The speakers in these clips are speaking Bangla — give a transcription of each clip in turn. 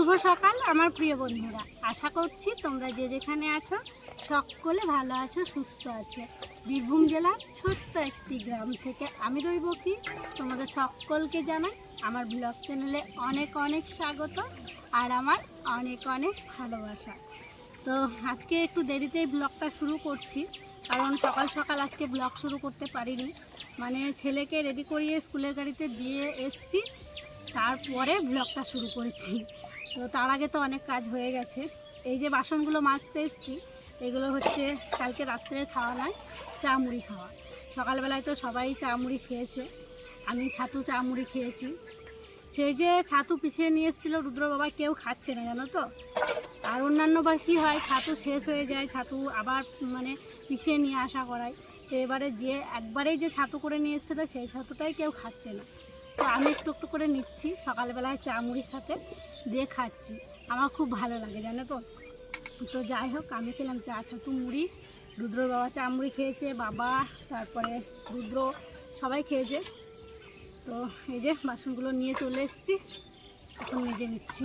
শুভ সকাল আমার প্রিয় বন্ধুরা, আশা করছি তোমরা যে যেখানে আছো সকলে ভালো আছো, সুস্থ আছো। বীরভূম জেলার ছোট্ট একটি গ্রাম থেকে আমি রইবকি তোমাদের সকলকে জানাই আমার ব্লগ চ্যানেলে অনেক অনেক স্বাগত আর আমার অনেক অনেক ভালোবাসা। তো আজকে একটু দেরিতেই ব্লগটা শুরু করছি, কারণ সকাল সকাল আজকে ব্লগ শুরু করতে পারিনি। মানে ছেলেকে রেডি করিয়ে স্কুলের গাড়িতে দিয়ে এসছি, তারপরে ব্লগটা শুরু করেছি। তো তার আগে তো অনেক কাজ হয়ে গেছে। এই যে বাসনগুলো মাজতে এসেছি, এগুলো হচ্ছে কালকে রাত্রে খাওয়া নয়, চা মুড়ি খাওয়া। সকালবেলায় তো সবাই চা মুড়ি খেয়েছে, আমি ছাতু চা মুড়ি খেয়েছি। সেই যে ছাতু পিছিয়ে নিয়ে এসেছিলো রুদ্র বাবা, কেউ খাচ্ছে না জানো তো। আর অন্যান্যবার কী হয়, ছাতু শেষ হয়ে যায়, ছাতু আবার মানে পিছিয়ে নিয়ে আসা করায়। তো এবারে যে একবারেই যে ছাতু করে নিয়ে এসেছিলো সেই ছাতুটাই কেউ খাচ্ছে না। তো আমি একটু একটু করে নিচ্ছি, সকালবেলায় চা মুড়ির সাথে দিয়ে খাচ্ছি। আমার খুব ভালো লাগে জানো তো। তো যাই হোক, আমি খেলাম চা ছাতু মুড়ি, রুদ্র বাবা চা মুড়ি খেয়েছে, বাবা তারপরে রুদ্র সবাই খেয়েছে। তো এই যে বাসনগুলো নিয়ে চলে এসেছি, এখন মেজে নিচ্ছি।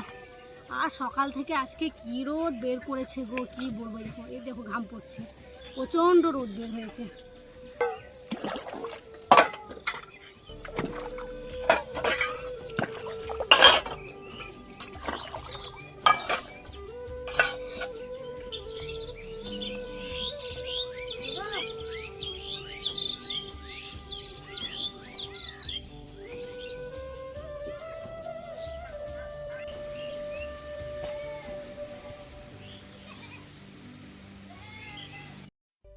আর সকাল থেকে আজকে কী রোদ বের করেছে গো, কী বলবো। এই দেখো ঘাম পড়ছে, প্রচণ্ড রোদ বের হয়েছে।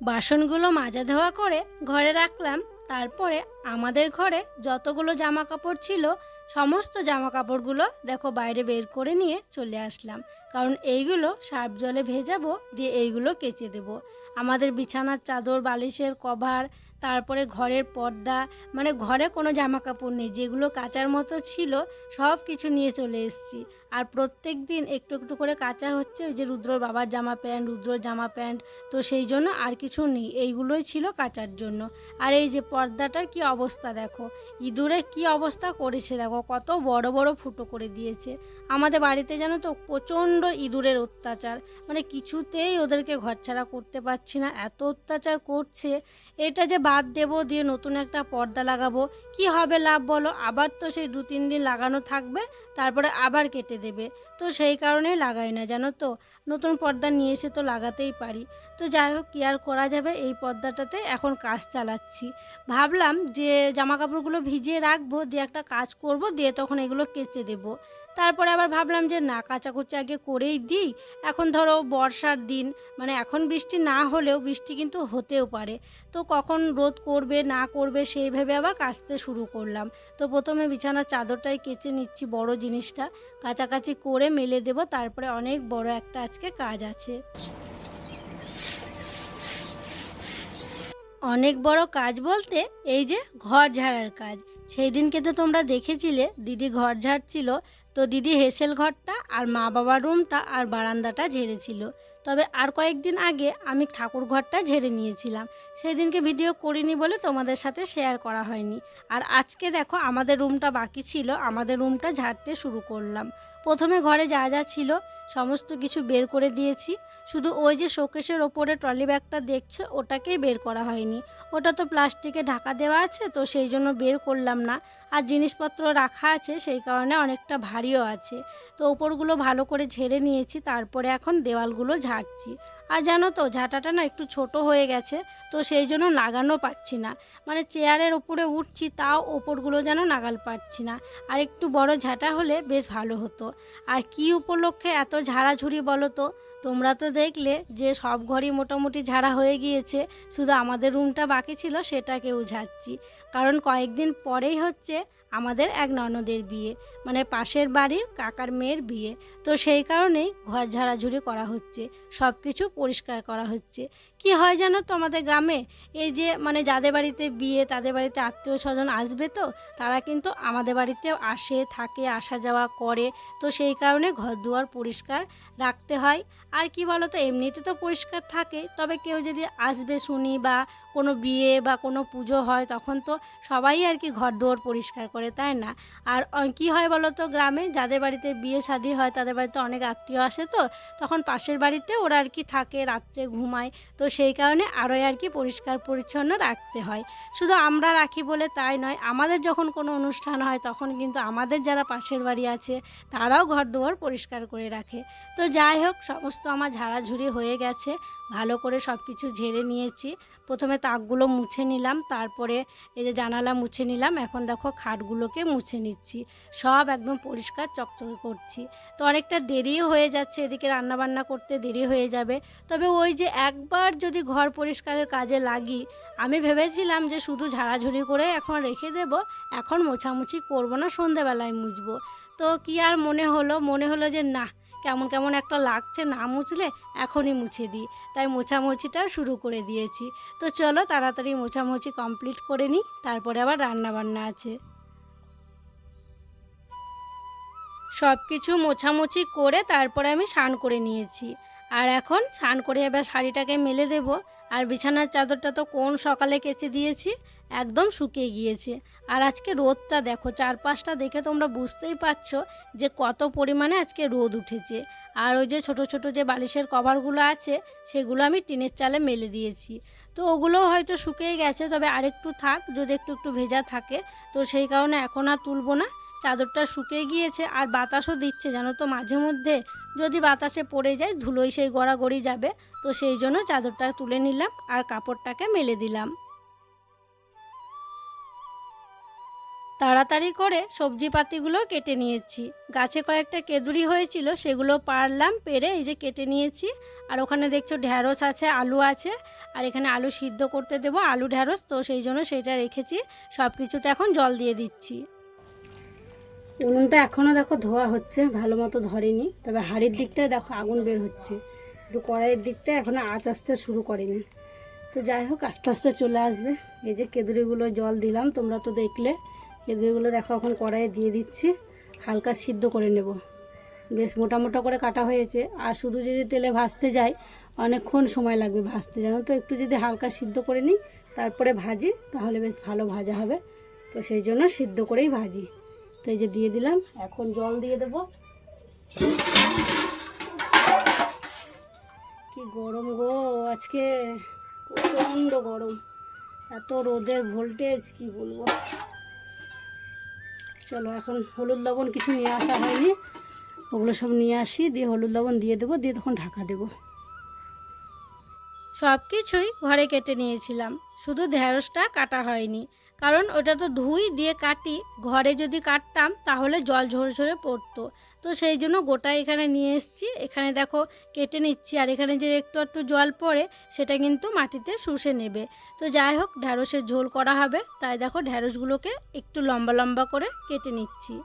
বাসনগুলো মাজা ধোয়া করে ঘরে রাখলাম। তারপরে আমাদের ঘরে যতগুলো জামা কাপড় ছিল সমস্ত জামা কাপড়গুলো দেখো বাইরে বের করে নিয়ে চলে আসলাম, কারণ এইগুলো সার্ফ জলে ভেজাবো, দিয়ে এইগুলো কেচে দেব। আমাদের বিছানার চাদর, বালিশের কভার, তারপরে ঘরের পর্দা, মানে ঘরে কোনো জামা কাপড় নেই, যেগুলো কাচার মতো ছিল সব কিছু নিয়ে চলে এসেছি। আর প্রত্যেক দিন একটু একটু করে কাচা হচ্ছে। ওই যে রুদ্রর বাবার জামা প্যান্ট, রুদ্রর জামা প্যান্ট, তো সেই জন্য আর কিছু নেই, এইগুলোই ছিল কাচার জন্য। আর এই যে পর্দাটার কি অবস্থা দেখো, ইঁদুরের কি অবস্থা করেছে দেখো, কত বড় বড় ফুটো করে দিয়েছে। আমাদের বাড়িতে জানো তো প্রচণ্ড ইঁদুরের অত্যাচার, মানে কিছুতেই ওদেরকে ঘরছাড়া করতে পারছি না, এত অত্যাচার করছে। এটা যে বাদ দেব, দিয়ে নতুন একটা পর্দা লাগাবো, কি হবে লাভ বলো? আবার তো সেই 2-3 দিন লাগানো থাকবে, তারপরে আবার কেটে দেবে। তো সেই কারণেই লাগাই না জানো তো, নতুন পর্দা নিয়ে এসে তো লাগাতেই পারি। তো যাই হোক, কি আর করা যাবে, এই পর্দাটাতে এখন কাজ চালাচ্ছি। ভাবলাম যে জামা কাপড়গুলো ভিজিয়ে রাখবো, দিয়ে একটা কাজ করব, দিয়ে তখন এগুলো কেচে দেবো। তারপরে আবার ভাবলাম যে না, কাচাকুচি আগে করেই দিই। এখন ধরো বর্ষার দিন, মানে এখন বৃষ্টি না হলেও বৃষ্টি কিন্তু হতেও পারে, তো কখন রোদ করবে না করবে সেই ভেবে আবার কাচতে শুরু করলাম। তো প্রথমে বিছানার চাদরটাই কেচে নিচ্ছি, বড় জিনিসটা কাচাকাচি করে মেলে দেব। তারপরে অনেক বড় একটা আজকে কাজ আছে, অনেক বড় কাজ বলতে এই যে ঘর ঝাড়ার কাজ। সেই দিনকে তো তোমরা দেখেছিলে দিদি ঘর ঝাড়ছিল, তো দিদি হেসেল ঘরটা আর মা বাবার রুমটা আর বারান্দাটা ঝেড়েছিল। তবে আর কয়েকদিন আগে আমি ঠাকুর ঘরটা ঝেড়ে নিয়েছিলাম, সেই দিনকে ভিডিও করিনি বলে তোমাদের সাথে শেয়ার করা হয়নি। আর আজকে দেখো আমাদের রুমটা বাকি ছিল, আমাদের রুমটা ঝাড়তে শুরু করলাম। প্রথমে ঘরে যা যা ছিল সমস্ত কিছু বের করে দিয়েছি, শুধু ওই যে শোকেসের ওপরে ট্রলি ব্যাগটা দেখছো ওটাকেই বের করা হয়নি, ওটা তো প্লাস্টিকে ঢাকা দেওয়া আছে, তো সেই জন্য বের করলাম না। আর জিনিসপত্র রাখা আছে সেই কারণে অনেকটা ভারীও আছে। তো ওপরগুলো ভালো করে ঝেড়ে নিয়েছি, তারপরে এখন দেওয়ালগুলো ঝাড়ছি। আর জানো তো ঝাঁটাটা না একটু ছোট হয়ে গেছে, তো সেই জন্য লাগানো পাচ্ছি না, মানে চেয়ারের ওপরে উঠছি তাও ওপরগুলো যেন নাগাল পাচ্ছি না। আর একটু বড় ঝাঁটা হলে বেশ ভালো হতো। আর কি উপলক্ষে এত ঝাড়াঝুড়ি বলো তো? তোমরা তো দেখলে যে সব ঘরই মোটামুটি ঝাড়া হয়ে গিয়েছে, শুধু আমাদের রুমটা বাকি ছিল সেটাকেও ঝাড়ছি। কারণ কয়েকদিন পরেই হচ্ছে আমাদের এক ননদের বিয়ে, মানে পাশের বাড়ির কাকার মেয়ের বিয়ে। তো সেই কারণেই ঘর ঝাড়াঝুড়ি করা হচ্ছে, সব কিছু পরিষ্কার করা হচ্ছে। কি হয় জানো তো আমাদের গ্রামে, এই যে মানে যাদের বাড়িতে বিয়ে তাদের বাড়িতে আত্মীয় স্বজন আসবে, তো তারা কিন্তু আমাদের বাড়িতেও আসে, থাকে, আসা যাওয়া করে। তো সেই কারণে ঘর দুয়ার পরিষ্কার রাখতে হয়। আর কি বলো তো, এমনিতে তো পরিষ্কার থাকে, তবে কেউ যদি আসবে শুনি বা কোনো বিয়ে বা কোনো পুজো হয় তখন তো সবাই আর কি ঘর দুয়ার পরিষ্কার করে, করে, তাই না? আর কী হয় বলো তো, গ্রামে যাদের বাড়িতে বিয়ে শাদী হয় তাদের বাড়িতে অনেক আত্মীয় আসে, তো তখন পাশের বাড়িতে ওরা আর কি থাকে, রাত্রে ঘুমায়, তো সেই কারণে আরোই আর কি পরিষ্কার পরিচ্ছন্ন রাখতে হয়। শুধু আমরা রাখি বলে তাই নয়, আমাদের যখন কোনো অনুষ্ঠান হয় তখন কিন্তু আমাদের যারা পাশের বাড়ি আছে তারাও ঘর দুয়ার পরিষ্কার করে রাখে। তো যাই হোক, সমস্ত আমার ঝাড়াঝুড়ি হয়ে গেছে, ভালো করে সব কিছু ঝেড়ে নিয়েছি। প্রথমে তাকগুলো মুছে নিলাম, তারপরে এই যে জানালা মুছে নিলাম, এখন দেখো খাটগুলোকে মুছে নিচ্ছি, সব একদম পরিষ্কার চকচকে করছি। তো অনেকটা দেরিও হয়ে যাচ্ছে, এদিকে রান্নাবান্না করতে দেরি হয়ে যাবে। তবে ওই যে একবার যদি ঘর পরিষ্কারের কাজে লাগি, আমি ভেবেছিলাম যে শুধু ঝাড়াঝুড়ি করে এখন রেখে দেব, এখন মোছামুছি করব না, সন্ধেবেলায় মুছবো। তো কি আর মনে হলো যে না, কেমন কেমন একটা লাগছে, না মুছলে এখনই মুছে দিই, তাই মোছামুছিটা শুরু করে দিয়েছি। তো চলো তাড়াতাড়ি মোছামুছি কমপ্লিট করে নিই, তারপরে আবার রান্নাবান্না আছে। সব কিছু মোছামুছি করে তারপরে আমি স্নান করে নিয়েছি, আর এখন স্নান করে এবার শাড়িটাকে মেলে দেব। আর বিছানার চাদরটা তো কোন সকালে কেচে দিয়েছি, একদম শুকিয়ে গিয়েছে। আর আজকে রোদটা দেখো, চারপাশটা দেখে তোমরা বুঝতেই পারছো যে কত পরিমাণে আজকে রোদ উঠেছে। আর ওই যে ছোট ছোট যে বালিশের কভারগুলো আছে সেগুলো আমি টিনের চালে মেলে দিয়েছি, তো ওগুলোও হয়তো শুকিয়ে গেছে, তবে আরেকটু থাক, যদি একটু একটু ভেজা থাকে, তো সেই কারণে এখন আর তুলবো না। চাদরটা শুকিয়ে গিয়েছে, আর বাতাসও দিচ্ছে জানো তো, মাঝে মধ্যে যদি বাতাসে পড়ে যায় ধুলোই সেই গড়াগড়ি যাবে, তো সেই জন্য চাদরটা তুলে নিলাম আর কাপড়টাকে মেলে দিলাম। তাড়াতাড়ি করে সবজি পাতিগুলো কেটে নিয়েছি, গাছে কয়েকটা কেদুরি হয়েছিল সেগুলো পারলাম, পেরে এই যে কেটে নিয়েছি। আর ওখানে দেখছো ঢ্যাঁড়স আছে, আলু আছে, আর এখানে আলু সিদ্ধ করতে দেবো, আলু ঢ্যাঁড়স, তো সেই জন্য সেটা রেখেছি। সব কিছুতে এখন জল দিয়ে দিচ্ছি। উনুনটা এখনও দেখো ধোয়া হচ্ছে, ভালো মতো ধরেনি, তবে হাঁড়ির দিকটায় দেখো আগুন বের হচ্ছে, কিন্তু কড়াইয়ের দিকটা এখনও আঁচ আসতে শুরু করেনি। তো যাই হোক, আস্তে আস্তে চলে আসবে। এই যে কেদুরিগুলো জল দিলাম, তোমরা তো দেখলে। কেদুরিগুলো দেখো এখন কড়াইয়ে দিয়ে দিচ্ছি, হালকা সিদ্ধ করে নেব। বেশ মোটা মোটা করে কাটা হয়েছে, আর শুধু যদি তেলে ভাজতে যাই অনেকক্ষণ সময় লাগবে ভাজতে, জানো তো। একটু যদি হালকা সিদ্ধ করে নিই তারপরে ভাজি, তাহলে বেশ ভালো ভাজা হবে, তো সেই জন্য সিদ্ধ করেই ভাজি। তো এই যে দিয়ে দিলাম, এখন জল দিয়ে দেব। কি গরম গো আজকে, প্রচণ্ড গরম, এত রোদের ভোল্টেজ কি বলবো। চলো এখন হলুদ লবণ কিছু নিয়ে আসা হয়নি, ওগুলো সব নিয়ে আসি, দিয়ে হলুদ লবণ দিয়ে দেবো, দিয়ে তখন ঢাকা দেবো। সব কিছুই ঘরে কেটে নিয়েছিলাম, শুধু ঢ্যাঁড়সটা কাটা হয়নি, কারণ ওটা তো ধুই দিয়ে কাটি, ঘরে যদি কাটতাম তাহলে জল ঝরে ঝরে পড়তো, তো সেই জন্য গোটা এখানে নিয়ে এসেছি। এখানে দেখো কেটে নিচ্ছি, আর এখানে যে একটু একটু জল পড়ে সেটা কিন্তু মাটিতে শুষে নেবে। তো যাই হোক, ঢ্যাঁড়সের ঝোল করা হবে, তাই দেখো ঢ্যাঁড়সগুলোকে একটু লম্বা লম্বা করে কেটে নিচ্ছি।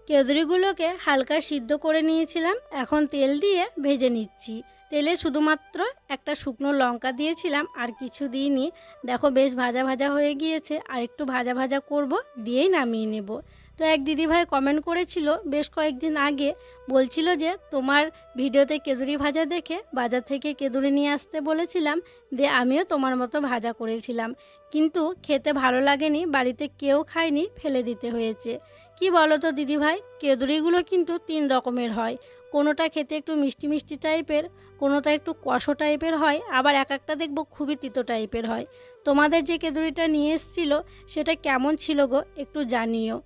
কেঁদুরিগুলোকে হালকা সিদ্ধ করে নিয়েছিলাম, এখন তেল দিয়ে ভেজে নিচ্ছি। তেলে শুধুমাত্র একটা শুকনো লঙ্কা দিয়েছিলাম, আর কিছু দিইনি। দেখো বেশ ভাজা ভাজা হয়ে গিয়েছে, আর একটু ভাজা ভাজা করব, দিয়েই নামিয়ে নেব। তো এক দিদিভাই কমেন্ট করেছিল বেশ কয়েকদিন আগে, বলছিল যে তোমার ভিডিওতে কেঁদুরি ভাজা দেখে বাজার থেকে কেঁদুরি নিয়ে আসতে বলেছিলাম, দিয়ে আমিও তোমার মতো ভাজা করেছিলাম, কিন্তু খেতে ভালো লাগেনি, বাড়িতে কেউ খায়নি, ফেলে দিতে হয়েছে। কি বলো তো দিদিভাই, কেঁদুরিগুলো কিন্তু 3 রকমের হয়, কোনোটা খেতে একটু মিষ্টি মিষ্টি টাইপের, কোনোটা একটু কষো টাইপের হয়, আবার এক একটা দেখবো খুবই তিতো টাইপের হয়। তোমাদের যে কেঁদুরিটা নিয়ে এসেছিলো সেটা কেমন ছিল গো, একটু জানিও।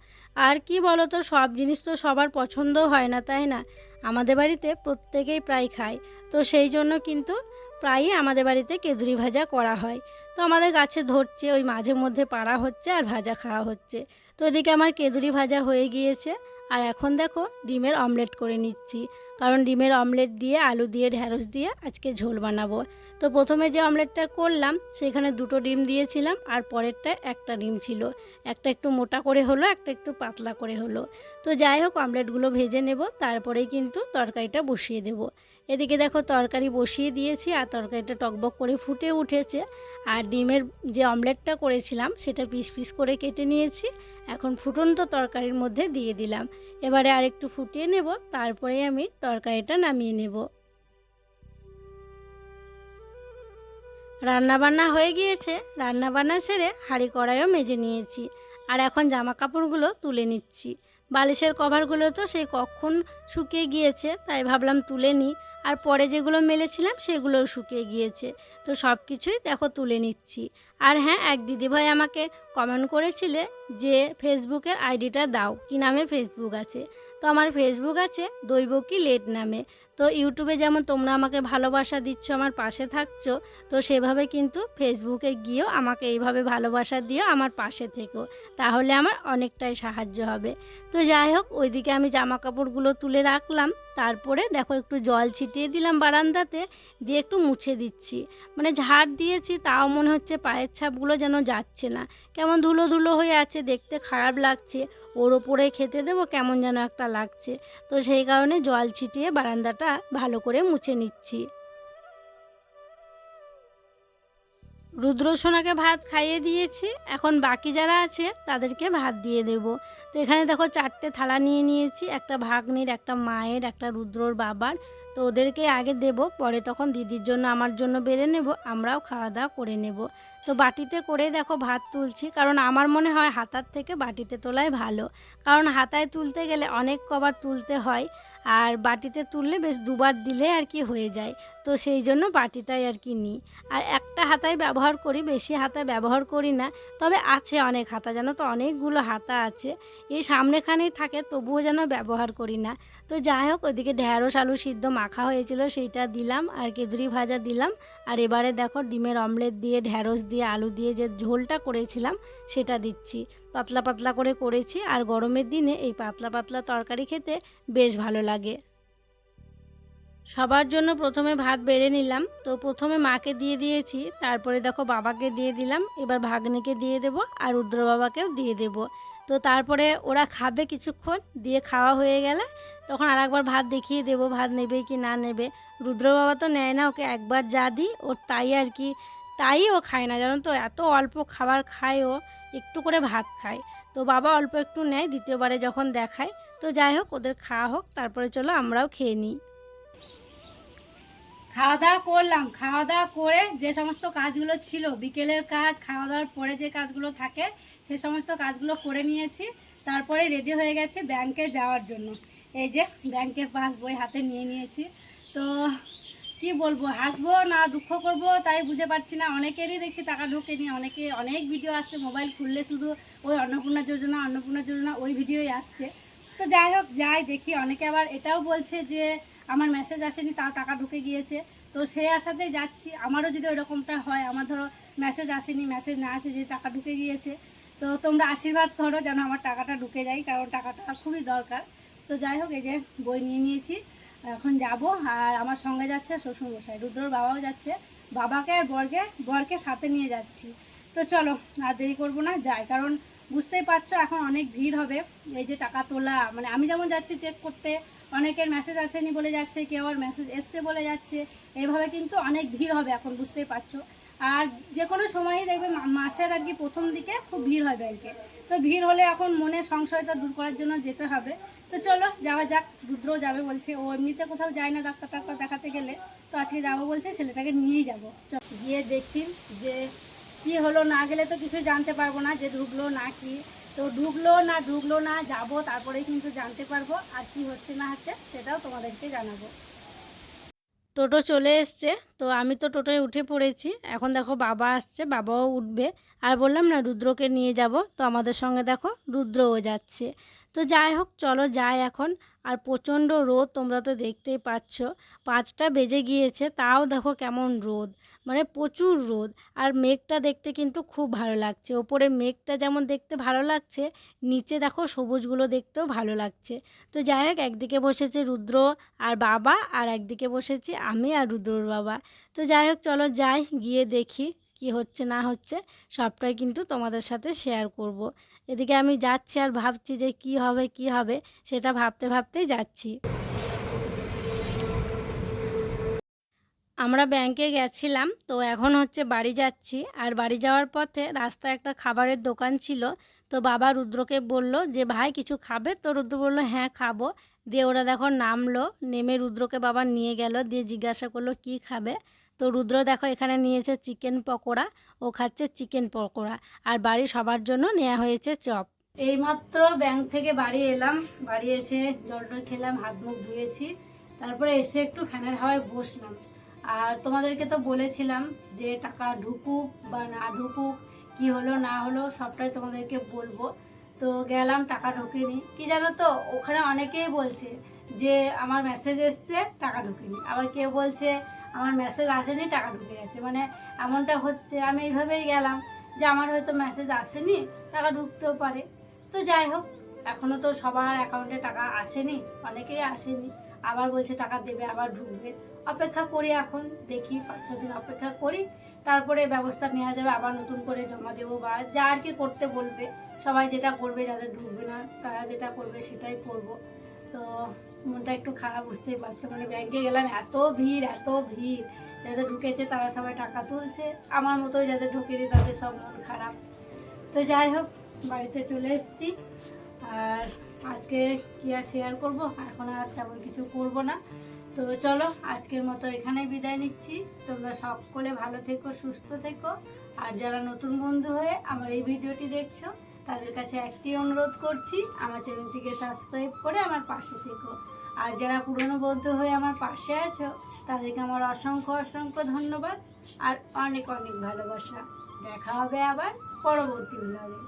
আর কি বলো তো, সব জিনিস তো সবার পছন্দও হয় না, তাই না? আমাদের বাড়িতে প্রত্যেকেই প্রায় খায়, তো সেই জন্য কিন্তু প্রায়ই আমাদের বাড়িতে কেঁদুরি ভাজা করা হয়। তো আমাদের গাছে ধরছে, ওই মাঝে মধ্যে পাড়া হচ্ছে আর ভাজা খাওয়া হচ্ছে। তো এদিকে আমার কেঁদুরি ভাজা হয়ে গিয়েছে, আর এখন দেখো ডিমের অমলেট করে নিচ্ছি, কারণ ডিমের অমলেট দিয়ে আলু দিয়ে ঢ্যাঁড়স দিয়ে আজকে ঝোল বানাবো। তো প্রথমে যে অমলেটটা করলাম সেখানে 2টো ডিম দিয়েছিলাম, আর পরেরটা একটা ডিম ছিল, একটা একটু মোটা করে হলো, একটা একটু পাতলা করে হলো। তো যাই হোক, অমলেটগুলো ভেজে নেব, তারপরেই কিন্তু তরকারিটা বসিয়ে দেব। এদিকে দেখো তরকারি বসিয়ে দিয়েছি, আর তরকারিটা টকবক করে ফুটে উঠেছে, আর ডিমের যে অমলেটটা করেছিলাম সেটা পিস পিস করে কেটে নিয়েছি, এখন ফুটন্ত তরকারির মধ্যে দিয়ে দিলাম। এবারে আরেকটু ফুটিয়ে নেব, তারপরে আমি তরকারিটা নামিয়ে নেব। রান্নাবান্না হয়ে গিয়েছে, রান্নাবান্না সেরে হাঁড়ি কড়াইও মেজে নিয়েছি। আর এখন জামা কাপড়গুলো তুলে নিচ্ছি। বালিশের কভারগুলো তো সেই কখন শুকিয়ে গিয়েছে, তাই ভাবলাম তুলে নিই। আর পরে যেগুলো মেলেছিলাম সেগুলোও শুকিয়ে গিয়েছে, তো সব কিছুই দেখো তুলে নিচ্ছি। আর হ্যাঁ, এক দিদিভাই আমাকে কমেন্ট করেছিলে যে ফেসবুকের আইডিটা দাও, কি নামে ফেসবুক আছে। তো আমার ফেসবুক আছে দৈবকী লেট নামে। তো ইউটিউবে যেমন তোমরা আমাকে ভালোবাসা দিচ্ছ, আমার পাশে থাকছো, তো সেভাবে কিন্তু ফেসবুকে গিয়েও আমাকে এইভাবে ভালোবাসা দিও, আমার পাশে থেকো, তাহলে আমার অনেকটাই সাহায্য হবে। তো যাই হোক, ওইদিকে আমি জামা কাপড়গুলো তুলে রাখলাম। তারপরে দেখো একটু জল ছিটিয়ে দিলাম বারান্দাতে, দিয়ে একটু মুছে দিচ্ছি। মানে ঝাড় দিয়েছি, তাও মনে হচ্ছে পায়ের ছাপগুলো যেন যাচ্ছে না, কেমন ধুলো ধুলো হয়ে আছে, দেখতে খারাপ লাগছে। ওর ওপরে খেতে দেবো কেমন যেন একটা লাগছে। তো সেই কারণে জল ছিটিয়ে বারান্দাটা ভালো করে মুছে নিচ্ছি। রুদ্রসোনাকে ভাত খাইয়ে দিয়েছি, এখন বাকি যারা আছে তাদেরকে ভাত দিয়ে দেব। তো এখানে দেখো 4টে থালা নিয়ে নিয়েছি, একটা ভাগ্নির, একটা মায়ের, একটা রুদ্রর বাবার। তো ওদেরকে আগে দেব, পরে তখন দিদির জন্য আমার জন্য বেড়ে নেব, আমরাও খাওয়া দাওয়া করে নেব। তো বাটিতে করে দেখো ভাত তুলছি, কারণ আমার মনে হয় হাতার থেকে বাটিতে তোলাই ভালো, কারণ হাতায় তুলতে গেলে অনেক কবার তুলতে হয়, আর বাটিতে তুললে বেশ দুবার দিলে আর কি হয়ে যায়। তো সেই জন্য বাটিটাই আর কি নিই। আর একটা হাতাই ব্যবহার করি, বেশি হাতা ব্যবহার করি না। তবে আছে অনেক হাতা, জানো তো, অনেকগুলো হাতা আছে, এই সামনেখানেই থাকে, তবুও যেন ব্যবহার করি না। তো যাই হোক, ওইদিকে ঢ্যাঁড়স আলু সিদ্ধ মাখা হয়েছিল, সেইটা দিলাম, আর কেঁদুরি ভাজা দিলাম। আর এবারে দেখো ডিমের অমলেট দিয়ে, ঢ্যাঁড়স দিয়ে, আলু দিয়ে যে ঝোলটা করেছিলাম সেটা দিচ্ছি। পাতলা পাতলা করে করেছি, আর গরমের দিনে এই পাতলা পাতলা তরকারি খেতে বেশ ভালো লাগে। সবার জন্য প্রথমে ভাত বেড়ে নিলাম। তো প্রথমে মাকে দিয়ে দিয়েছি, তারপরে দেখো বাবাকে দিয়ে দিলাম, এবার ভাগ্নিকে দিয়ে দেব, আর রুদ্র বাবাকেও দিয়ে দেব। তো তারপরে ওরা খাবে কিছুক্ষণ, দিয়ে খাওয়া হয়ে গেলে তখন আর একবার ভাত দেখিয়ে দেব, ভাত নেবে কি না নেবে। রুদ্র বাবা তো নেয় না, ওকে একবার যা দিই ওর তাই আর কি, তাই ও খায় না, জানো তো, এত অল্প খাবার খায় ও, একটু করে ভাত খায়। তো বাবা অল্প একটু নেয় দ্বিতীয়বারে যখন দেখায়। তো যাই হোক, ওদের খাওয়া হোক, তারপরে চলো আমরাও খেয়ে নিই। খাওয়া দাওয়া করলাম, খাওয়া দাওয়া করে যে সমস্ত কাজগুলো ছিল, বিকেলের কাজ, খাওয়া দাওয়ার পরে যে কাজগুলো থাকে সে সমস্ত কাজগুলো করে নিয়েছি। তারপরে রেডি হয়ে গেছে ব্যাংকে যাওয়ার জন্য। এই যে ব্যাংকের পাস বই হাতে নিয়ে নিয়েছি। তো কি বলবো, হাসবো না দুঃখ করব তাই বুঝে পাচ্ছি না। অনেকেরই দেখছি টাকা ঢোকেনি, অনেকে অনেক ভিডিও আসছে, মোবাইল খুললে শুধু ওই অন্নপূর্ণা যোজনা, অন্নপূর্ণা যোজনা ওই ভিডিওই আসছে। তো যাই হোক, যাই দেখি। অনেকে আবার এটাও বলছে যে আমার মেসেজ আসেনি তাও টাকা ঢুকে গিয়েছে। তো সেই আশাতেই যাচ্ছি, আমারও যদি ওইরকমটা হয়, আমার ধরো মেসেজ আসেনি, মেসেজ না আসে যে টাকা ঢুকে গিয়েছে, তো তোমরা আশীর্বাদ করো যেন আমার টাকাটা ঢুকে যায়, কারণ টাকাটা খুবই দরকার। তো যাই হোক, এই যে বই নিয়ে নিয়েছি, এখন যাব। আর আমার সঙ্গে যাচ্ছে শ্বশুরমশাই, রুদ্রর বাবাও যাচ্ছে, বাবাকে আর বরকে সাথে নিয়ে যাচ্ছি। তো চলো আর দেরি করবো না, যাই, কারণ বুঝতেই পারছো এখন অনেক ভিড় হবে। এই যে টাকা তোলা, মানে আমি যেমন যাচ্ছি চেক করতে, অনেকের মেসেজ আসেনি বলে যাচ্ছে, কেউ আবার মেসেজ এসছে বলে যাচ্ছে, এইভাবে কিন্তু অনেক ভিড় হবে এখন, বুঝতেই পারছো। আর যে কোনো সময়ই দেখবে মাসের আর কি প্রথম দিকে খুব ভিড় হয় ব্যাংকে। তো ভিড় হলে এখন মনের সংশয়টা দূর করার জন্য যেতে হবে। তো চলো যাওয়া যাক, রুদ্র যাবে বলছে, ও এমনিতে কোথাও যায় না ডাক্তার টাক্তার দেখাতে গেলে, তো আজকে যাবো বলছে, ছেলেটাকে নিয়েই যাবো। গিয়ে দেখি যে কি হলো, না গেলে তো কিছু জানতে পারবো না যে ঢুকলো না কি। তো ঢুকলো না যাবো, তারপরেই কিন্তু জানতে পারবো, আর কি হচ্ছে না হচ্ছে সেটাও তোমাদেরকে জানাবো। টোটো চলে এসছে, তো আমি তো টোটোয় উঠে পড়েছি। এখন দেখো বাবা আসছে, বাবাও উঠবে। আর বললাম না রুদ্রকে নিয়ে যাব, তো আমাদের সঙ্গে দেখো রুদ্রও যাচ্ছে। তো যাই হোক, চলো যাই এখন। আর প্রচণ্ড রোদ, তোমরা তো দেখতেই পাচ্ছ, 5টা বেজে গিয়েছে, তাও দেখো কেমন রোদ, মানে প্রচুর রোদ। আর মেঘটা দেখতে কিন্তু খুব ভালো লাগছে, ওপরে মেঘটা যেমন দেখতে ভালো লাগছে, নিচে দেখো সবুজগুলো দেখতেও ভালো লাগছে। তো যাই হোক, একদিকে বসেছে রুদ্র আর বাবা, আর একদিকে বসেছি আমি আর রুদ্রর বাবা। তো যাই হোক, চলো যাই, গিয়ে দেখি কি হচ্ছে না হচ্ছে, সবটাই কিন্তু তোমাদের সাথে শেয়ার করব। এদিকে আমি যাচ্ছি আর ভাবছি যে কি হবে কি হবে, সেটা ভাবতে ভাবতেই যাচ্ছি। আমরা ব্যাংকে গেছিলাম, তো এখন হচ্ছে বাড়ি যাচ্ছি। আর বাড়ি যাওয়ার পথে রাস্তায় একটা খাবারের দোকান ছিল, তো বাবা রুদ্রকে বলল যে ভাই কিছু খাবে, তো রুদ্র বলল হ্যাঁ খাবো। দিয়ে ওরা দেখো নামলো, নেমে রুদ্রকে বাবা নিয়ে গেল, দিয়ে জিজ্ঞাসা করলো কি খাবে। তো রুদ্র দেখো এখানে নিয়েছে চিকেন পকোড়া, ও খাচ্ছে চিকেন পকোড়া। আর বাড়ির সবার জন্য নেওয়া হয়েছে চপ। এইমাত্র ব্যাংক থেকে বাড়ি এলাম, বাড়ি এসে জল টল খেলাম, হাত মুখ ধুয়েছি, তারপরে এসে একটু ফ্যানের হাওয়ায় বসলাম। আর তোমাদেরকে তো বলেছিলাম যে টাকা ঢুকুক বা না ঢুকুক, কি হলো না হলো সবটাই তোমাদেরকে বলবো। তো গেলাম, টাকা ঢোকেনি। কি জানো তো, ওখানে অনেকেই বলছে যে আমার মেসেজ এসছে টাকা ঢোকেনি, আবার কেউ বলছে আমার মেসেজ আসেনি টাকা ঢুকে গেছে। মানে এমনটা হচ্ছে। আমি এইভাবেই গেলাম যে আমার হয়তো মেসেজ আসেনি, টাকা ঢুকতেও পারে। তো যাই হোক, এখনও তো সবার অ্যাকাউন্টে টাকা আসেনি, অনেকেই আসেনি, আবার বলছে টাকা দেবে, আবার ঢুকবে। অপেক্ষা করি, এখন দেখি 5-6 দিন অপেক্ষা করি, তারপরে ব্যবস্থা নেওয়া যাবে, আবার নতুন করে জমা দেবো বা যা আর কি করতে বলবে। সবাই যেটা করবে, যাদের ঢুকবে না তারা যেটা করবে সেটাই করব। তো মনটা একটু খারাপ, বুঝতেই পারছো। মানে ব্যাংকে গেলাম, এত ভিড় এত ভিড়, যাদের ঢুকেছে তারা সবাই টাকা তুলছে, আমার মতোই যাদের ঢুকেনি তাদের সব মন খারাপ। তো যাই হোক, বাড়িতে চলে এসেছি। আর আজকে কি আর শেয়ার করব, এখন আর তেমন কিছু করব না। তো চলো, আজকের মতো এখানেই বিদায় নিচ্ছি। তোমরা সকলে ভালো থেকো, সুস্থ থেকো। আর যারা নতুন বন্ধু হয়ে আমার এই ভিডিওটি দেখছো, তাদের কাছে একটি অনুরোধ করছি, আমার চ্যানেলটিকে সাবস্ক্রাইব করে আমার পাশে থেকো। আর যারা পুরনো বন্ধু হয়ে আমার পাশে আছো, তাদেরকে আমার অসংখ্য অসংখ্য ধন্যবাদ আর অনেক অনেক ভালোবাসা। দেখা হবে আবার পরবর্তী ব্লগে।